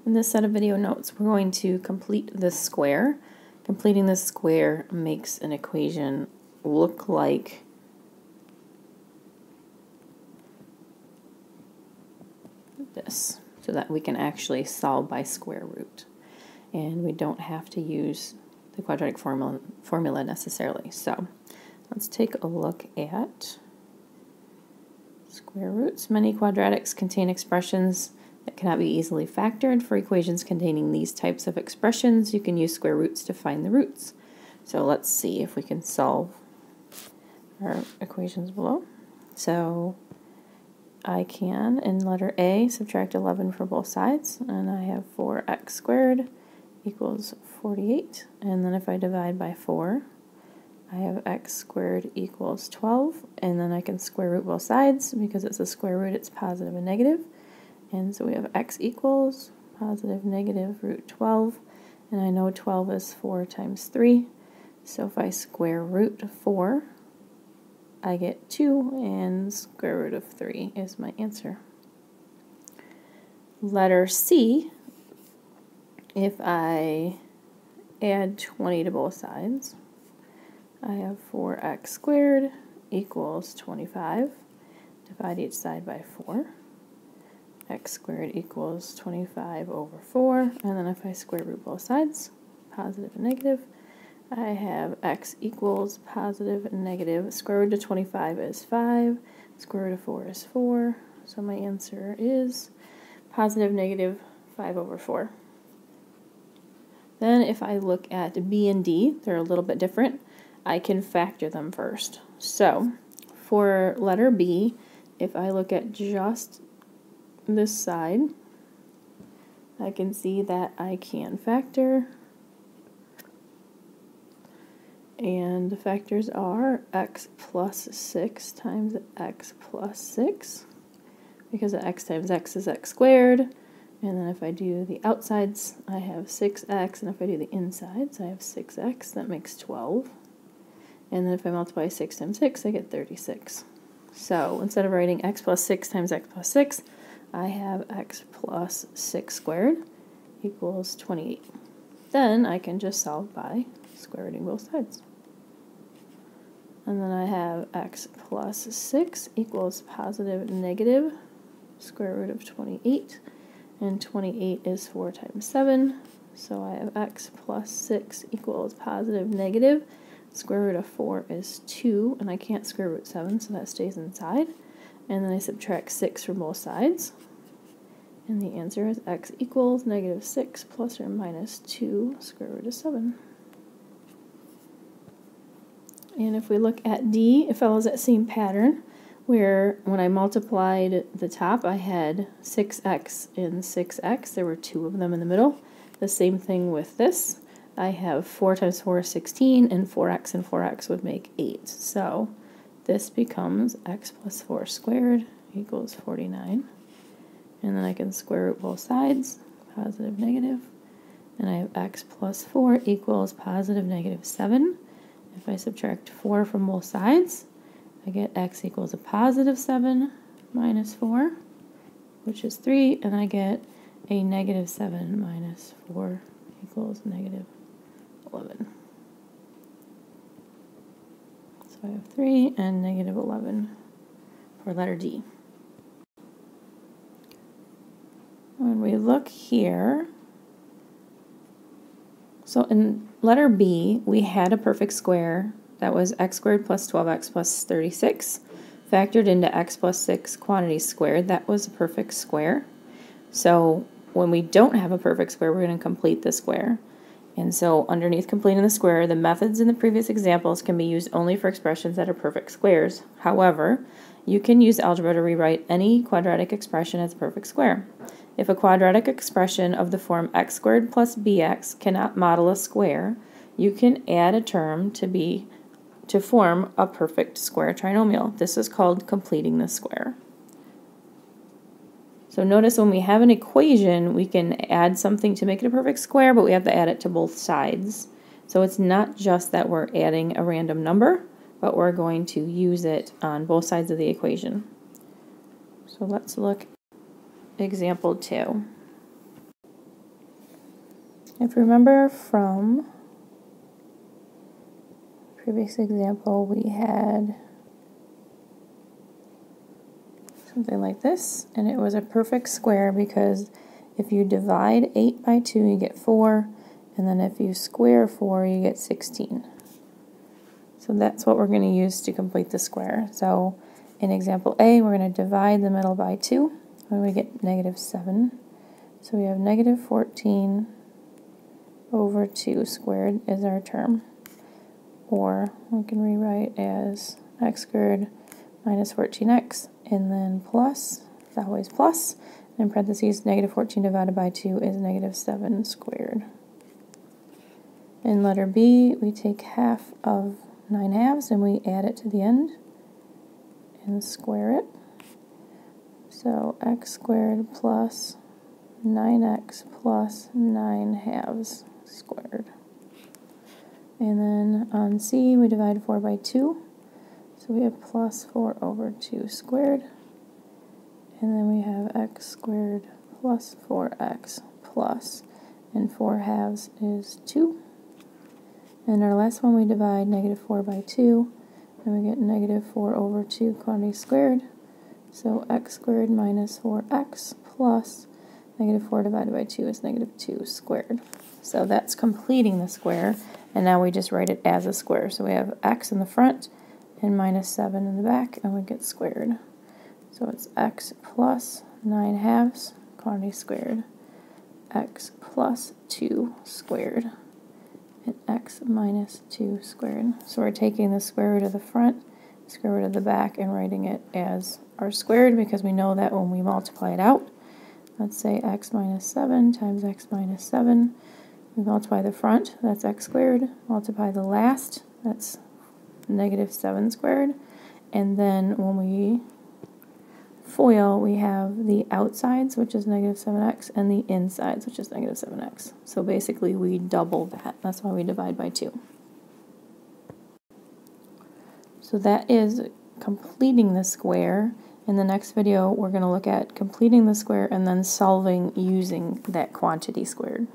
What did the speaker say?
In this set of video notes, we're going to complete this square. Completing this square makes an equation look like this, so that we can actually solve by square root. And we don't have to use the quadratic formula necessarily. So let's take a look at square roots. Many quadratics contain expressions that cannot be easily factored. For equations containing these types of expressions, you can use square roots to find the roots. So let's see if we can solve our equations below. So I can, in letter A, subtract 11 for both sides, and I have 4x squared equals 48. And then if I divide by 4, I have x squared equals 12, and then I can square root both sides. Because it's a square root, it's positive and negative. And so we have x equals positive negative root 12, and I know 12 is 4 times 3. So if I square root 4, I get 2, and square root of 3 is my answer. Letter C, if I add 20 to both sides, I have 4x squared equals 25. Divide each side by 4. X squared equals 25 over 4. And then if I square root both sides, positive and negative, I have x equals positive and negative. Square root of 25 is 5. Square root of 4 is 4. So my answer is positive negative 5 over 4. Then if I look at B and D, they're a little bit different. I can factor them first. So for letter B, if I look at just this side, I can see that I can factor, and the factors are x plus 6 times x plus 6, because x times x is x squared. And then if I do the outsides, I have 6x, and if I do the insides, I have 6x. That makes 12. And then if I multiply 6 times 6, I get 36. So instead of writing x plus 6 times x plus 6, I have x plus 6 squared equals 28. Then I can just solve by square rooting both sides. And then I have x plus 6 equals positive negative square root of 28. And 28 is 4 times 7. So I have x plus 6 equals positive negative square root of 4 is 2. And I can't square root 7, so that stays inside. And then I subtract 6 from both sides. And the answer is x equals negative 6 plus or minus 2 square root of 7. And if we look at D, it follows that same pattern, where when I multiplied the top, I had 6x and 6x. There were 2 of them in the middle. The same thing with this. I have 4 times 4 is 16, and 4x would make 8. So this becomes x plus 4 squared equals 49. And then I can square root both sides, positive, negative. And I have x plus 4 equals positive negative 7. If I subtract 4 from both sides, I get x equals a positive 7 minus 4, which is 3. And I get a negative 7 minus 4 equals negative 11. So I have 3 and negative 11 for letter D. When we look here, so in letter B, we had a perfect square that was x squared plus 12x plus 36, factored into x plus 6 quantities squared. That was a perfect square. So when we don't have a perfect square, we're going to complete the square. And so underneath completing the square, the methods in the previous examples can be used only for expressions that are perfect squares. However, you can use algebra to rewrite any quadratic expression as a perfect square. If a quadratic expression of the form x squared plus bx cannot model a square, you can add a term to form a perfect square trinomial. This is called completing the square. So notice when we have an equation, we can add something to make it a perfect square, but we have to add it to both sides. So it's not just that we're adding a random number, but we're going to use it on both sides of the equation. So let's look at example 2. If you remember from previous example, we had something like this, and it was a perfect square because if you divide 8 by 2, you get 4, and then if you square 4, you get 16. So that's what we're going to use to complete the square. So in example A, we're going to divide the middle by 2, and we get -7. So we have -14 over 2 squared is our term. Or we can rewrite as x squared minus 14x, and then plus, it's always plus, and in parentheses, -14 divided by 2 is -7 squared. In letter B, we take half of 9/2 and we add it to the end and square it. So x squared plus 9x plus 9/2 squared. And then on C, we divide 4 by 2. So we have plus 4 over 2 squared. And then we have x squared plus 4x plus, and 4/2 is 2. And our last one, we divide -4 by 2, and we get -4 over 2 quantity squared. So x squared minus 4x plus -4 divided by 2 is -2 squared. So that's completing the square, and now we just write it as a square. So we have x in the front and -7 in the back, and we get squared. So it's x plus 9/2 quantity squared, x plus 2 squared, and x minus 2 squared. So we're taking the square root of the front, square root of the back, and writing it as our squared because we know that when we multiply it out, let's say x minus 7 times x minus 7, we multiply the front, that's x squared, multiply the last, that's -7 squared, and then when we FOIL, we have the outsides, which is -7x, and the insides, which is -7x. So basically we double that. That's why we divide by 2. So that is completing the square. In the next video, we're going to look at completing the square and then solving using that quantity squared.